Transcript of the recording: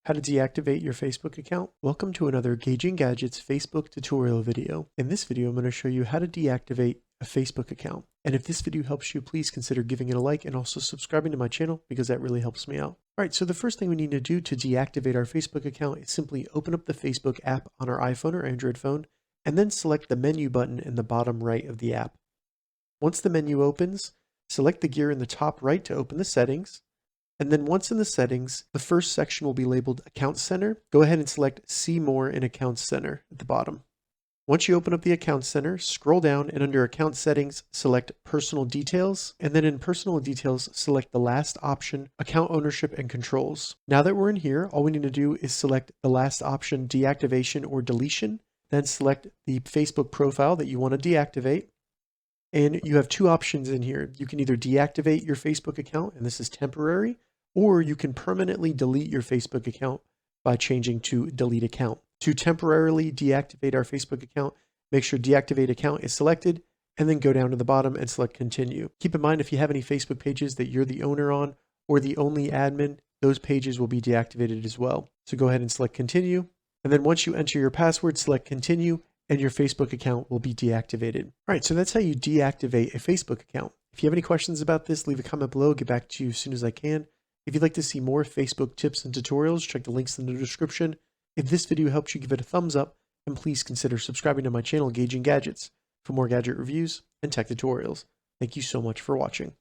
How to deactivate your Facebook account. Welcome to another Gauging Gadgets Facebook tutorial video. In this video, I'm going to show you how to deactivate a Facebook account. And if this video helps you, please consider giving it a like and also subscribing to my channel because that really helps me out. All right, so the first thing we need to do to deactivate our Facebook account is simply open up the Facebook app on our iPhone or Android phone, and then select the menu button in the bottom right of the app. Once the menu opens, select the gear in the top right to open the settings. And then once in the settings, the first section will be labeled Account Center. Go ahead and select See More in Account Center at the bottom. Once you open up the Account Center, scroll down and under Account Settings, select Personal Details. And then in Personal Details, select the last option, Account Ownership and Controls. Now that we're in here, all we need to do is select the last option, Deactivation or Deletion. Then select the Facebook profile that you want to deactivate. And you have two options in here. You can either deactivate your Facebook account, and this is temporary, or you can permanently delete your Facebook account by changing to delete account. To temporarily deactivate our Facebook account, make sure deactivate account is selected and then go down to the bottom and select continue. Keep in mind if you have any Facebook pages that you're the owner on or the only admin, those pages will be deactivated as well. So go ahead and select continue. And then once you enter your password, select continue and your Facebook account will be deactivated. All right, so that's how you deactivate a Facebook account. If you have any questions about this, leave a comment below. I'll get back to you as soon as I can. If you'd like to see more Facebook tips and tutorials, check the links in the description. If this video helped you, give it a thumbs up, and please consider subscribing to my channel, Gauging Gadgets, for more gadget reviews and tech tutorials. Thank you so much for watching.